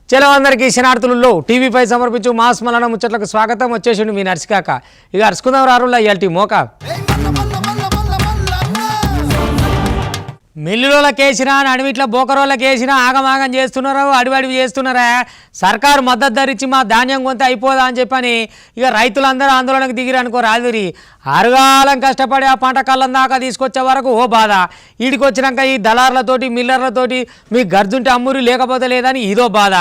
చలో అందరికీ శనార్థులలో టీవీపై సమర్పించు మాస్ మలన ముచ్చట్లకు స్వాగతం. వచ్చేసిండు మీ నర్సికాక. ఇక అరుచుకుందాం రారులా ఇయాల్టి మోక మిల్లులకేసినా అడవిట్ల బోకరోళ్ళకేసినా ఆగమాగం చేస్తున్నారు, అడివి చేస్తున్నారా. సర్కారు మద్దతు ధరించి మా ధాన్యం కొంత అయిపోదా అని చెప్పని ఇక రైతులందరూ ఆందోళనకు దిగిరు అనుకో రాదురి. అరగాలం కష్టపడి ఆ పంట కళ్ళం దాకా తీసుకొచ్చే వరకు ఓ బాధ. ఈడికి వచ్చినాక ఈ దళార్లతోటి మిల్లర్లతోటి మీకు గర్జుంటే అమ్మురు లేకపోతే లేదని ఇదో బాధ.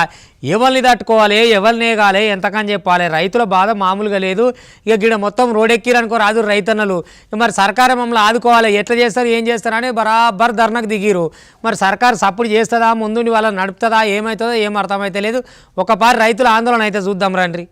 ఎవరిని తట్టుకోవాలి, ఎవరిని ఏగాలి, ఎంతకని చెప్పాలి. రైతుల బాధ మామూలుగా లేదు. ఇక గిడ మొత్తం రోడెక్కిరనుకో రాదు రైతన్నలు. మరి సర్కారు మమ్మల్ని ఆదుకోవాలి, ఎట్లా చేస్తారు ఏం చేస్తారు అని బరాబర్ ధర్నకు దిగిరు. మరి సర్కారు సపోర్ట్ చేస్తుందా, ముందుండి వాళ్ళని నడుపుతుందా, ఏమవుతుందో ఏం అర్థమైతే లేదు. ఒకపారి రైతుల ఆందోళన అయితే చూద్దాం రండి.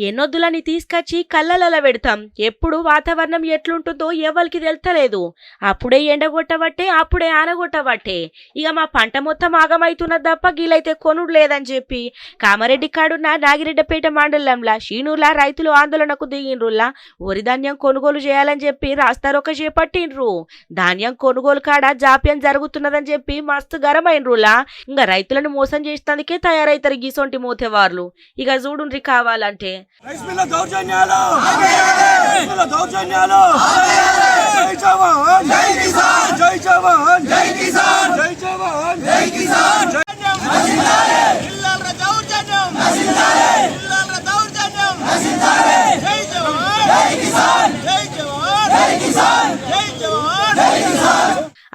ఎన్నొద్దులని తీసుకొచ్చి కళ్ళలలో పెడతాం. ఎప్పుడు వాతావరణం ఎట్లుంటుందో ఎవరికి తెలుస్తలేదు. అప్పుడే ఎండగొట్టబట్టే, అప్పుడే ఆనగొట్టబట్టే ఇక మా పంట మొత్తం ఆగమైతున్నది తప్ప గీలైతే కొనుడు లేదని చెప్పి కామారెడ్డి కాడున్న నాగిరెడ్డిపేట మండలంలో షీనూర్లా రైతులు ఆందోళనకు దిగినరులా. వరి ధాన్యం కొనుగోలు చేయాలని చెప్పి రాస్తారోక చేపట్టిండ్రు. ధాన్యం కొనుగోలు కాడ జాప్యం జరుగుతున్నదని చెప్పి మస్తు గరమైనరులా. ఇంకా రైతులను మోసం చేసేందుకే తయారైతారు గీసొంటి మోతేవార్లు. ఇక చూడుండ్రి కావాలంటే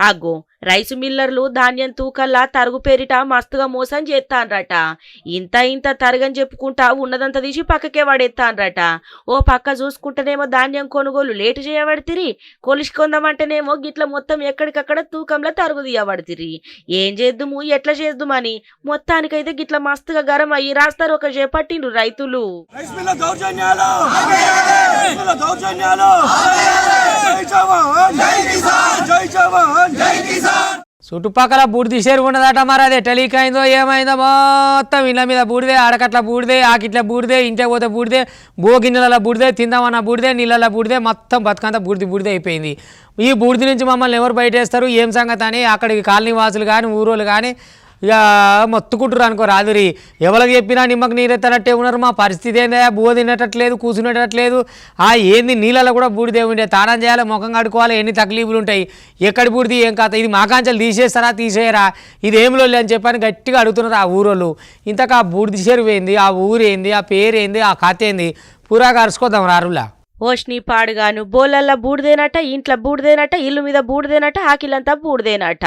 అగ్గో రైసు మిల్లర్లు ధాన్యం తూకల్లా తరుగు పేరిట మస్తుగా మోసం చేస్తాన్రట. ఇంత తరగని చెప్పుకుంటా ఉన్నదంతా తీసి పక్కకే పడేస్తాన్రట. ఓ పక్క చూసుకుంటేనేమో ధాన్యం కొనుగోలు లేటు చేయబడితిరి, కొలుసుకుందామంటేనేమో గిట్ల మొత్తం ఎక్కడికక్కడ తూకంలో తరుగు తీయబడితిరి. ఏం చేద్దుము ఎట్లా చేద్దుమని మొత్తానికైతే గిట్ల మస్తుగా గరం అయ్యి రాస్తారు ఒక చేపట్టిండ్రు రైతులు. చుట్టుపక్కల బూడిద షేరు ఉన్నదట. మరి అది ఎట్టలీకైందో ఏమైందో మొత్తం ఇళ్ళ మీద బూడిదే, ఆడకట్ల బూడిదే, ఆకిట్ల బూడిదే, ఇంటికి పోతే బూడిదే, బోగిన్నెల బూడిదే, తిందామన్న బూడిదే, నీళ్ళ బూడిదే, మొత్తం బతుకంతా బూడిదే అయిపోయింది. ఈ బూడిద నుంచి మమ్మల్ని ఎవరు బయటేస్తారు ఏం సంగతి అని అక్కడికి కాలనీ వాసులు కానీ ఊరోళ్ళు కానీ ఇక మొత్తుకుంటారు అనుకో రాదురి. ఎవరికి చెప్పినా నిమ్మకు నీరెత్తనట్టే ఉన్నారు. మా పరిస్థితి ఏందా, బువ్వ తినేటట్లేదు, కూర్చునేటట్లేదు. ఏంది నీళ్ళలో కూడా బూడిదే ఉండే, తానం చేయాలి, ముఖం కడుకోవాలి, ఎన్ని తక్లీఫులు ఉంటాయి. ఎక్కడి బూడిది ఏం కాదు, ఇది మా కాంచెలు తీసేస్తారా తీసేయరా, ఇది ఏం లోళ్ళు అని చెప్పని గట్టిగా అడుగుతున్నారు ఆ ఊరోళ్ళు. ఇంతకు ఆ బూడిద చెరువు ఏంది, ఆ ఊరేంది, ఆ పేరేంది, ఆ కథ ఏంది పూరాగా అరుచుకోద్దాం రారులా. ఓష్ని పాడుగాను బోలల్లా బూడిదేనట, ఇంట్లో బూడిదేనట, ఇల్లు మీద బూడిదేనట, ఆకిలంతా బూడిదేనట.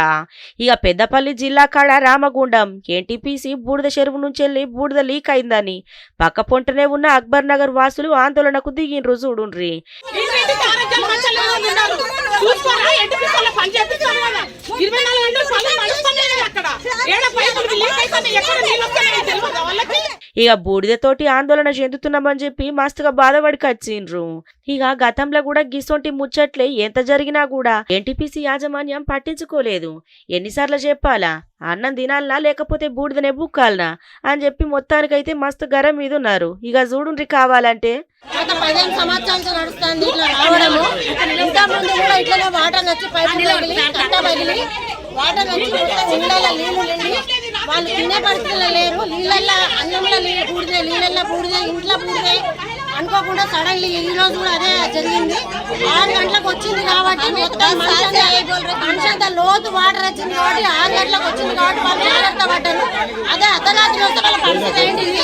ఇక పెద్దపల్లి జిల్లా కాడ రామగుండం ఎన్టీపీసీ బూడిద చెరువు నుంచి వెళ్ళి బూడిద లీక్ అయిందని పక్క పొంటనే ఉన్న అక్బర్ నగర్ వాసులు ఆందోళనకు దిగిండ్రు. చూడుండ్రి. ఇక బూడిదతోటి ఆందోళన చెందుతున్నామని చెప్పి మస్తుగా బాధపడికి వచ్చిండ్రు. ఇక గతంలో కూడా గిసొంటి ముచ్చట్లే ఎంత జరిగినా కూడా ఎన్టీపీసీ యాజమాన్యం పట్టించుకోలేదు. ఎన్నిసార్లు చెప్పాలా, అన్నం తినాలనా లేకపోతే బూడిదనే బుక్కాలనా అని చెప్పి మొత్తానికైతే మస్తు గరం మీద ఉన్నారు. ఇక చూడుండ్రి కావాలంటే 15 సంవత్సరాలు నడుస్తుంది ఇట్లా రావడము. ఇంతకుముందు కూడా ఇట్లనే వాటర్ వచ్చి పైపులు పగిలి వాటర్ వచ్చి మొత్తం ఇళ్ళల్లో నీళ్లు నిండి వాళ్ళు తినే పరిస్థితుల్లో లేరు. నీళ్ళల్లో అన్నంలో బూడిదే, నీళ్ళల్లో బూడిదే, ఇంట్లో బూడిదే అనుకోకుండా సడన్లీ ఈ రోజు కూడా అదే జరిగింది. 6 గంటలకు వచ్చింది కాబట్టి మొత్తం మనిషంత లోతు వాటర్ వచ్చింది కాబట్టి 6 గంటలకు వచ్చింది కాబట్టి వాళ్ళు జాగ్రత్త పడ్డారు. అదే అర్ధరాత్రి వస్తే వాళ్ళ పరిస్థితి ఏంటిది.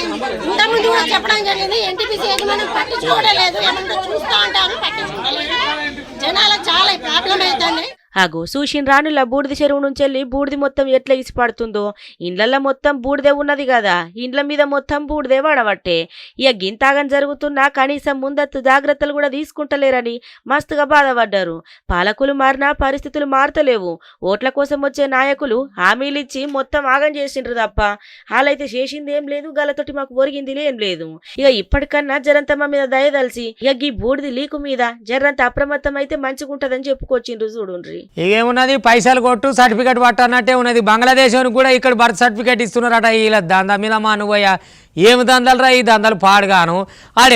ఇంతకుముందు కూడా చెప్పడం జరిగింది. ఎన్టీపీసీ యజమాని పట్టించుకోవడం లేదు, ఏమన్నా చూస్తూ ఉంటారు, పట్టించుకోవడం. జనాలకు చాలా ప్రాబ్లం అవుతుంది. అగో సూషిన్ రానుల బూడిద చెరువు నుంచి వెళ్ళి బూడిది మొత్తం ఎట్లా ఇసిపడుతుందో. ఇండ్లల్లో మొత్తం బూడిదే ఉన్నది కదా, ఇండ్ల మీద మొత్తం బూడిదే వాడబట్టే. ఇక గింతాగం జరుగుతున్నా కనీసం ముందత్తు జాగ్రత్తలు కూడా తీసుకుంటలేరని మస్తుగా బాధపడ్డారు. పాలకులు మారినా పరిస్థితులు మారతలేవు. ఓట్ల కోసం వచ్చే నాయకులు హామీలిచ్చి మొత్తం ఆగం చేసిండ్రు తప్ప వాళ్ళైతే చేసింది ఏం లేదు, గలతోటి మాకు ఒరిగింది ఏం లేదు. ఇక ఇప్పటికన్నా జరంతమ్మ మీద దయదలిసి ఇక ఈ బూడిది లీకు మీద జరంత అప్రమత్తం అయితే మంచిగుంటదని చెప్పుకొచ్చిండ్రు. చూడుండ్రి. ఏమున్నది, పైసలు కొట్టు సర్టిఫికేట్ పట్టన్నట్టే ఉన్నది. బంగ్లాదేశ్ కూడా ఇక్కడ బర్త్ సర్టిఫికేట్ ఇస్తున్నారట. ఇలా దాని మీద మా నువ్వయ్య ఏమి దందాలురా ఈ దందాలు పాడుగాను.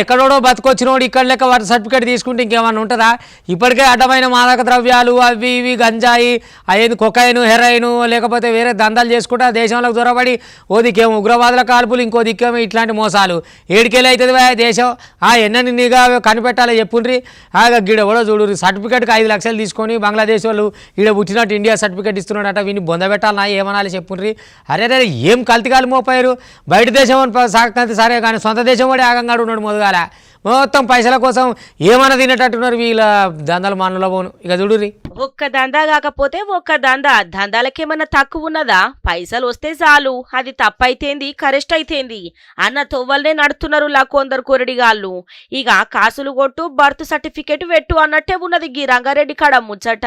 ఎక్కడోడో బతుకొచ్చినోడు ఇక్కడ లెక్క వాటి సర్టిఫికేట్ తీసుకుంటే ఇంకేమన్నా ఉంటుందా? ఇప్పటికే అడ్డమైన మాదక ద్రవ్యాలు అవి ఇవి గంజాయి అయ్యేది కొకైను హెరాయిను లేకపోతే వేరే దందాలు చేసుకుంటా దేశంలోకి దొరబడి ఓ దిక్కేమో ఉగ్రవాదుల కాల్పులు ఇంకో దిక్కేమో ఇట్లాంటి మోసాలు. ఏడికెళ్ళి అవుతుంది దేశం ఎన్నని నీగా కనిపెట్టాలి చెప్పుండ్రి. గిడ కూడా చూడు సర్టిఫికేట్కి 5 లక్షలు తీసుకొని బంగ్లాదేశ్ వాళ్ళు ఈడ పుట్టినట్టు ఇండియా సర్టిఫికేట్ ఇస్తున్నాడట. వీని బొందబెట్టాలన్నా ఏమనాలి చెప్పుండ్రి. అరే ఏం కల్తీగాలు మోపారు. బయట దేశం సాకంతి సరే కానీ సొంత దేశం కూడా ఆగంగాడు ఉన్నాడు మొదగాల. మొత్తం పైసల కోసం ఏమన్నా తినేటట్టున్నారు వీళ్ళ దందాలు మనలో పోను. ఇక చూడుర్రి ఒక్క దందా కాకపోతే ఒక్క దందాలకేమన్నా తక్కువ ఉన్నదా? పైసలు వస్తే చాలు అది తప్పైతేంది కరెస్ట్ అయితేంది అన్న తొవ్వలనే నడుతున్నారు కొందరు కొరడిగాళ్ళు. ఇక కాసులు కొట్టు బర్త్ సర్టిఫికేట్ పెట్టు అన్నట్టే ఉన్నది గీ రంగారెడ్డి కాడ ముచ్చట.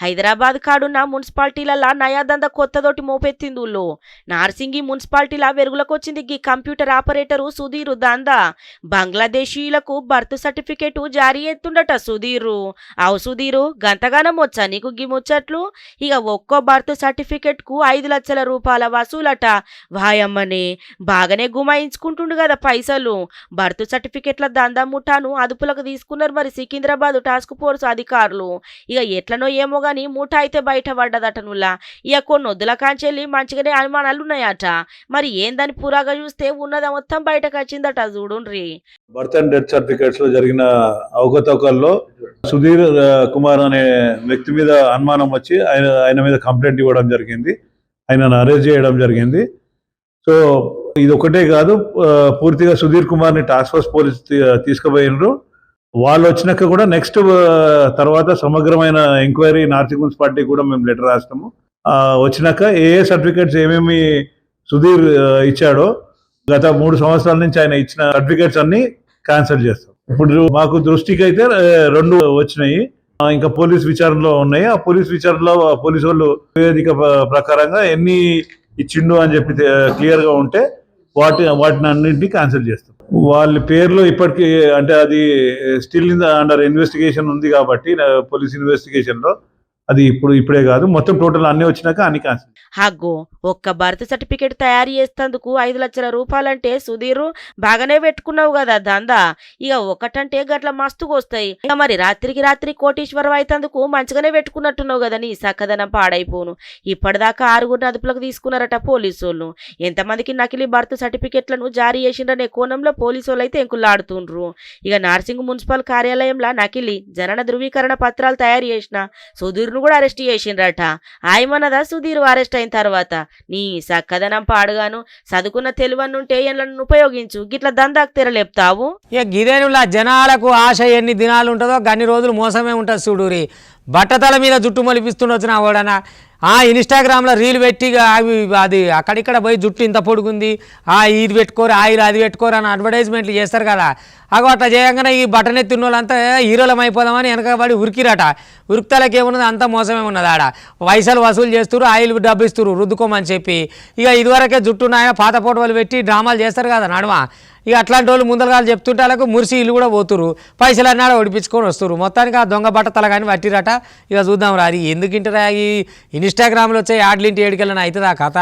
హైదరాబాద్ కాడున్న మున్సిపాలిటీలలా నయా దందా కొత్తదోటి మోపెత్తింది ఊళ్ళో. నార్సింగి మున్సిపాలిటీలా వెలుగులకు వచ్చింది గీ కంప్యూటర్ ఆపరేటరు సుధీరు దందా. బంగ్లాదేశీయులకు బర్త్ సర్టిఫికేట్ జారీ ఎత్తుండట సుధీరు. అవు సుధీరు గంతగానం వచ్చా నీకు గి ముచ్చట్లు? ఇక ఒక్కో బర్త్ సర్టిఫికెట్ కు 5 లక్షల రూపాయల వసూలట. వాయమ్మనే బాగానే గుమాయించుకుంటుండు కదా పైసలు. బర్త్ సర్టిఫికెట్ల దందా ముఠాను అదుపులకు తీసుకున్నారు మరి సికింద్రాబాద్ టాస్క్ ఫోర్స్ అధికారులు. ఇక ఎట్లనో ఏమో గాని ముఠా అయితే బయట పడ్డదట నుల్లా. ఇక కొన్ని వద్దుల కాంచెల్లి మంచిగానే అనుమానాలు ఉన్నాయట. మరి ఏందని పురాగా చూస్తే ఉన్నదా మొత్తం బయటకు వచ్చిందట చూడుండ్రి. బర్త్ అండ్ డెత్ సర్టిఫికేట్స్ లో జరిగిన అవకతవకల్లో సుధీర్ కుమార్ అనే వ్యక్తి మీద అనుమానం వచ్చి ఆయన మీద కంప్లైంట్ ఇవ్వడం జరిగింది. ఆయనను అరెస్ట్ చేయడం జరిగింది. సో ఇది ఒకటే కాదు, పూర్తిగా సుధీర్ కుమార్ని టాస్క్ ఫోర్స్ పోలీస్ తీసుకుపోయినారు. వాళ్ళు వచ్చినాక కూడా నెక్స్ట్ తర్వాత సమగ్రమైన ఎంక్వైరీ నార్సింగ్ మున్సిపాలిటీ కూడా మేము లెటర్ రాస్తాము. వచ్చినాక ఏ సర్టిఫికేట్స్ ఏమేమి సుధీర్ ఇచ్చాడో గత 3 సంవత్సరాల నుంచి ఆయన ఇచ్చిన సర్టిఫికేట్స్ అన్ని క్యాన్సిల్ చేస్తాం. ఇప్పుడు మాకు దృష్టికి అయితే 2 వచ్చినాయి, ఇంకా పోలీస్ విచారణలో ఉన్నాయి. ఆ పోలీస్ విచారణలో పోలీసు వాళ్ళు నివేదిక ప్రకారంగా ఎన్ని ఇచ్చిండు అని చెప్పి క్లియర్ గా ఉంటే వాటిని అన్నింటినీ క్యాన్సిల్ చేస్తాం. వాళ్ళ పేర్లు ఇప్పటికీ అంటే అది స్టిల్ అండర్ ఇన్వెస్టిగేషన్ ఉంది కాబట్టి పోలీస్ ఇన్వెస్టిగేషన్ లో అది ఇప్పుడే కాదు, మొత్తం టోటల్ అన్ని వచ్చినాక అన్ని క్యాన్సిల్. హగ్గో ఒక్క బర్త్ సర్టిఫికేట్ తయారు చేస్తేందుకు 5 లక్షల రూపాయలంటే సుధీరు బాగానే పెట్టుకున్నావు కదా దందా. ఇక ఒకటంటే గట్ల మస్తుగా వస్తాయి. ఇక మరి రాత్రికి కోటీశ్వరం అయితందుకు మంచిగానే పెట్టుకున్నట్టున్నావు కదా. నీ సక్కదనం పాడైపోను. ఇప్పటిదాకా 6 అదుపులకు తీసుకున్నారట పోలీసు వాళ్ళు. ఎంతమందికి నకిలీ బర్త్ సర్టిఫికెట్లను జారీ చేసిండ్రనే కోణంలో పోలీసు వాళ్ళు అయితే ఎంకులాడుతుండ్రు. ఇక నార్సింగ్ మున్సిపల్ కార్యాలయంలో నకిలీ జనన ధృవీకరణ పత్రాలు తయారు చేసిన సుధీర్ కూడా అరెస్ట్ చేసిండ్రట. ఆయమన్నదా సుధీర్ అరెస్ట్ అయిన తర్వాత నీ సక్కదనం పాడుగాను చదువుకున్న తెలివన్నుంటే ఎన్లను ఉపయోగించు గిట్ల దందాకు తెరలేపుతావు. ఇక గిదేనులా జనాలకు ఆశ ఎన్ని దినాలు ఉంటుందో గన్ని రోజులు మోసమే ఉంటుంది చూడూరి. బట్టతల మీద జుట్టు మొలిపిస్తుండొచ్చిన వాడనా ఇన్స్టాగ్రామ్లో రీల్ పెట్టి అది అక్కడిక్కడ పోయి జుట్టు ఇంత పొడుగుంది ఇది పెట్టుకోరు ఆయిల్ అది పెట్టుకోరు అని అడ్వర్టైజ్మెంట్లు చేస్తారు కదా. అట్లా చేయగానే ఈ బట్టనే తిన్న వాళ్ళంతా హీరోలం అయిపోదామని వెనకబడి ఉరికిరట. ఉరికితలకి ఏమున్నది అంతా మోసమే ఉన్నది. ఆడ పైసలు వసూలు చేస్తారు, ఆయిల్ డబ్బు ఇస్తారు రుద్దుకోమని చెప్పి. ఇక ఇదివరకే జుట్టు నాయ పాత ఫోటోలు పెట్టి డ్రామాలు చేస్తారు కదా నడుమ. ఇక అట్లాంటి వాళ్ళు ముందరగా చెప్తుంటే వాళ్ళకు మురిసి ఇల్లు కూడా పోతురు, పైసలు అన్నాడు ఒడిపించుకొని వస్తారు. మొత్తానికి ఆ దొంగ బట్టతల కానీ పట్టిరట. ఇక చూద్దాం రా అది ఎందుకింటారా ఈ ఇన్స్టాగ్రామ్లో వచ్చే యాడ్లింటి ఏడికెళ్ళని అవుతుంది ఆ కథ.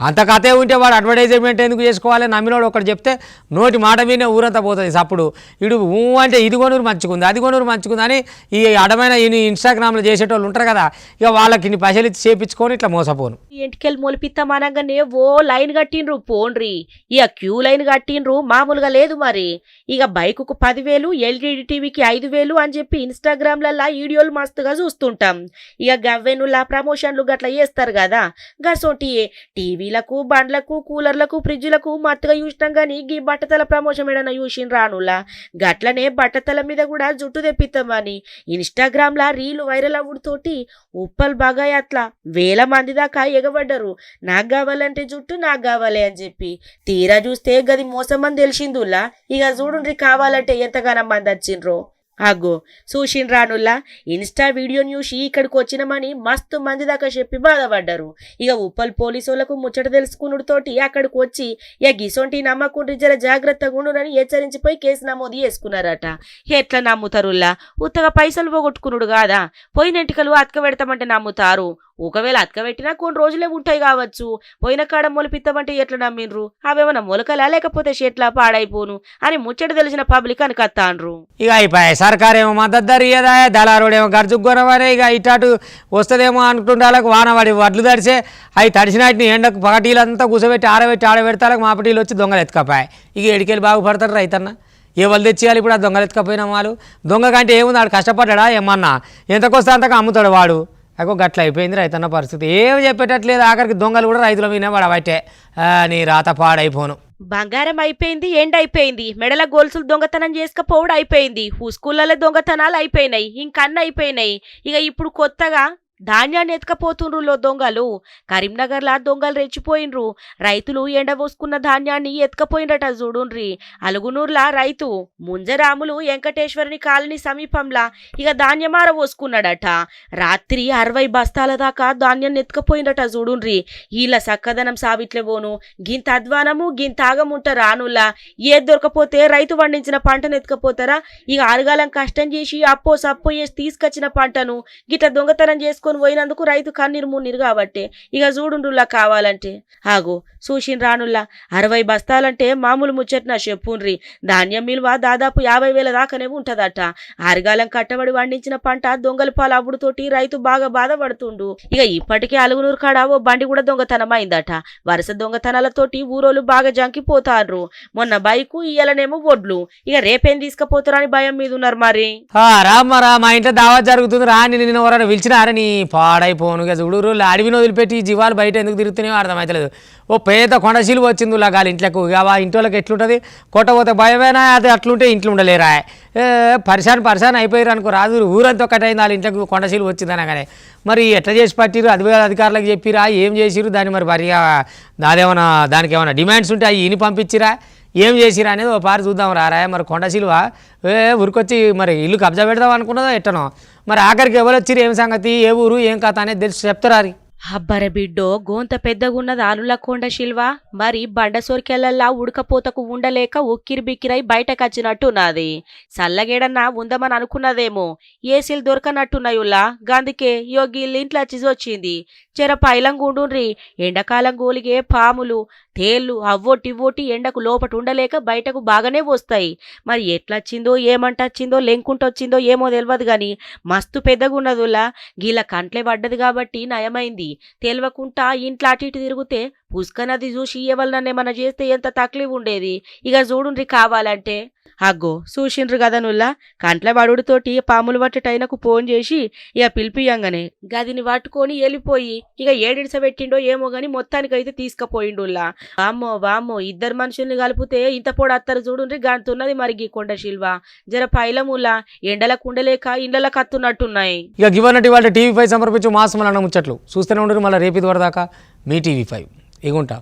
అంత కథే ఉంటే వాడు అడ్వర్టైజ్మెంట్ ఎందుకు చేసుకోవాలి? నమ్మినోడు ఒకటి చెప్తే నోటి మాట మీదనే ఊరంతా పోతుంది సప్పుడు. ఇడు అంటే ఇది కొనురు మంచుకుంది అది కొనురు మంచుకుంది అని ఈ అడమైన ఇన్స్టాగ్రామ్లో చేసేటోళ్ళు ఉంటారు కదా, ఇక వాళ్ళకి ఇన్ని పైసలు ఇచ్చి చేపించుకొని ఇట్లా మోసపోను. ఇంటికెళ్ళి మొలిపిస్తామనగానే ఓ లైన్ కట్టిండ్రు పోండ్రి. ఇక క్యూ లైన్ కట్టిండ్రు మామూలుగా లేదు మరి. ఇక బైకుకు 10,000 ఎల్ఈడి టీవీకి 5,000 అని చెప్పి ఇన్స్టాగ్రామ్లల్లా వీడియోలు మస్తుగా చూస్తుంటాం. ఇక గవ్వెనులా ప్రమోషన్లు గట్లా చేస్తారు కదా. గసోటి టీవీలకు బండ్లకు కూలర్లకు ఫ్రిడ్జ్లకు మత్తుగా చూసినాం గానీ గీ బట్టతల ప్రమోషన్ ఏడన్నా చూసిన రానులా. గట్లనే బట్టతల మీద కూడా జుట్టు తెప్పిస్తామని ఇన్స్టాగ్రామ్ లా రీల్ వైరల్ అవ్వడుతోటి ఉప్పల్ బాగా అట్లా 1000 మంది దాకా ఎగబడ్డరు. నాకు కావాలంటే జుట్టు నాకు కావాలి అని చెప్పి. తీరా చూస్తే గది మోసం అని తెలిసిందులా. ఇక చూడుండ్రి కావాలంటే ఎంతగానో మంది వచ్చిండ్రో. అగ్గో చూసిన రానుల్లా ఇన్స్టా వీడియోని చూసి ఇక్కడికి వచ్చినామని మస్తు మంది దాకా చెప్పి బాధపడ్డారు. ఇక ఉప్పల్ పోలీసు వాళ్ళకు ముచ్చట తెలుసుకున్నతోటి అక్కడికి వచ్చి ఇక గిసొంటి నమ్మకుండ్రి జర జాగ్రత్తగా ఉండునని హెచ్చరించిపోయి కేసు నమోదు చేసుకున్నారట. ఎట్లా నమ్ముతారుల్లా? ఉత్తగా పైసలు పోగొట్టుకున్నాడు కాదా, పోయినెంటికలు అతక పెడతామంటే నమ్ముతారు. ఒకవేళ అతకబెట్టినా కొన్ని రోజులే ఉంటాయి కావచ్చు. పోయిన కాడ మొలిపిత్తమంటే ఎట్లా నమ్మిండ్రు? అవేమన్నా మొలకలా లేకపోతే చెట్లా పాడైపోను అని ముచ్చట తెలిసిన పబ్లిక్ అని కత్తాండ్రు. ఇక అయిపోయాయి. సర్కార్ ఏమో మద్దతు ధర ఇయ్యదా, దళారుడేమో గర్జుగ్గొనవరే. ఇక ఇటాటు వస్తుందేమో అనుకుంటే వాళ్ళకి వానవాడి వడ్లు తడిసే అవి తడిసినాటిని ఎండకు పగటీలంతా కూర్చోబెట్టి ఆడబెడతాలకు మాపటీలు వచ్చి దొంగలు ఎత్తుకపోయాయి. ఇక ఎడికెళ్ళి బాగుపడతారు రైతన్న. ఎవరు తెచ్చేయాలి ఇప్పుడు ఆ దొంగలు ఎత్తుకపోయినా వాళ్ళు? దొంగ కంటే ఏముంది, వాడు కష్టపడ్డా ఏమన్నా ఎంతకొస్తే అంతకు అమ్ముతాడు వాడు. అగో గట్ల అయిపోయింది రైతన్న పరిస్థితి. ఏమి చెప్పేటట్లేదు. ఆఖరికి దొంగలు కూడా రైతుల మీద పడబట్టే నీ రాత పాడైపోను. బంగారం అయిపోయింది, ఎండ అయిపోయింది, మెడల గొలుసులు దొంగతనం చేసుకపోవడం అయిపోయింది, స్కూళ్ళలో దొంగతనాలు అయిపోయినాయి, ఇంకన్నీ అయిపోయినాయి. ఇక ఇప్పుడు కొత్తగా ధాన్యాన్ని ఎత్తుకపోతుండ్రులో దొంగలు. కరీంనగర్లా దొంగలు రెచ్చిపోయినరు. రైతులు ఎండబోసుకున్న ధాన్యాన్ని ఎత్తుకపోయినట చూడుండ్రి. అలుగునూర్లా రైతు ముంజరాములు వెంకటేశ్వరుని కాలనీ సమీపంలా ఇక ధాన్యమార పోసుకున్నాడట. రాత్రి 60 బస్తాల దాకా ధాన్యాన్ని ఎత్తుకపోయినట చూడుండ్రి. వీళ్ళ సక్కదనం సావిట్లేవోను, గింత అధ్వానము గింత ఆగముంటారు రానుల్లా. ఏది దొరకపోతే రైతు పండించిన పంటను ఎత్తుకపోతారా? ఇక ఆరుగాలం కష్టం చేసి అప్పో సప్పో చేసి తీసుకొచ్చిన పంటను గిట్ల దొంగతనం చేసుకుని పోయినందుకు రైతు కన్నీరు మున్నీరు కాబట్టి ఇక చూడుండ్రులా కావాలంటే. ఆగో చూసిన రానుల్లా 60 బస్తాలంటే మామూలు ముచ్చట్న చెప్పుండ్రి. ధాన్యం విలువ దాదాపు 50,000 దాకానే ఉంటదట. ఆరుగాలం కట్టబడి వండించిన పంట దొంగల పాలు అవ్వుడుతోటి రైతు బాగా బాధపడుతుండు. ఇక ఇప్పటికే అలుగునూరు కాడ ఓ బండి కూడా దొంగతనం అయిందట. వరుస దొంగతనాలతోటి ఊరోళ్ళు బాగా జంకిపోతారు. మొన్న బైకు ఇయ్యాలనేమో వడ్లు. ఇక రేపేం తీసుకుపోతారని భయం మీద ఉన్నారు మరి. రామ్మరా మా ఇంట్లో దావత్ జరుగుతుంది రా, నిన్ను ఎవరైనా పిలిచినారని పాడైపోను. ఇక చూడు అడవిని వదిలిపెట్టి జీవాలు బయట ఎందుకు తిరుగుతున్నాయో అర్థమవుతలేదు. ఓ పేద కొండశీలు వచ్చింది గాలి ఇంట్లోకి. ఇక ఇంట్లోకి ఎట్లుంటుంది? కొట్టపోతే భయమైనా అది అట్లుంటే ఇంట్లో ఉండలేరా? పరిశాన్ అయిపోయారు అనుకో రాదు. ఊరంతా ఒకటైంది వాళ్ళ ఇంట్లోకి కొండశీలు వచ్చిందనగానే. మరి ఎట్లా చేసి పట్టిరు? అధికారులకు చెప్పిరా? ఏం చేసిరు? దాన్ని మరి దానికి ఏమైనా డిమాండ్స్ ఉంటే అవి ఇని పంపించిరా? ఏం చేసిరా అనేది ఓ పారి చూద్దాం రారా. మరి కొండశీలువా ఊరికొచ్చి మరి ఇల్లు కబ్జా పెడదాం అనుకున్నదో ఎట్టనో. మరి ఆఖరికి ఎవరు వచ్చిరు, ఏం సంగతి, ఏ ఊరు, ఏం కథ అనేది తెలిసి చెప్తారా? అబ్బర బిడ్డో, గోంత పెద్దగున్నది ఆలుల కొండ శిల్వా. మరి బండసోరికెళ్ళల్లా ఉడకపోతకు ఉండలేక ఉక్కిరి బిక్కిరై బయటకొచ్చినట్టు నాది. సల్లగేడన్నా ఉందమని అనుకున్నదేమో, ఏసీలు దొరకనట్టున్నాయుల్లా. గందుకే యోగిళ్ళింట్లో వచ్చింది. చెర పైలంగుండుండ్రి. ఎండాకాలం గోలిగే పాములు తేళ్లు అవ్వొట్టివ్వొట్టి ఎండకు లోపట ఉండలేక బయటకు బాగానే వస్తాయి. మరి ఎట్లొచ్చిందో ఏమంటొచ్చిందో లెంకుంటొచ్చిందో ఏమో తెలియదు గాని మస్తు పెద్దగున్నదులా. గీళ్ళ కంట్లే పడ్డది కాబట్టి నయమైంది. తెలవకుండా ఇంట్లో అటు ఇటు తిరిగితే పుష్కనది చూసి ఎవరినన్నేమన్నా చేస్తే ఎంత తక్లీఫ్ ఉండేది. ఇక చూడుండ్రి కావాలంటే. అగ్గో చూసిండ్రు గదనుల్లా. కంట్ల బడుతోటి పాములు పట్టేటైనకు ఫోన్ చేసి ఇక పిలిపియంగానే గదిని పట్టుకొని వెళ్ళిపోయి ఇక ఏడిసబెట్టిండో ఏమో గాని మొత్తానికైతే తీసుకుపోయిండుల్లా. వామ్మో ఇద్దరు మనుషుల్ని కలిపితే ఇంత పొడి అత్తరు చూడుండ్రి. గంతున్నది మరి గీ కొండ శిల్వా. జర పైలముల్లా ఎండలకు ఉండలేక ఇండ్ల కత్తున్నట్టున్నాయి. ఇక గివన్నట్టు వాళ్ళ టీవీ5 సమర్పించు మాసమలన్న ముచ్చట్లు చూస్తూనే ఉండరు. మళ్ళీ రేపు ఇది వరదాకా మీ టీవీ5 ఇగుంటా.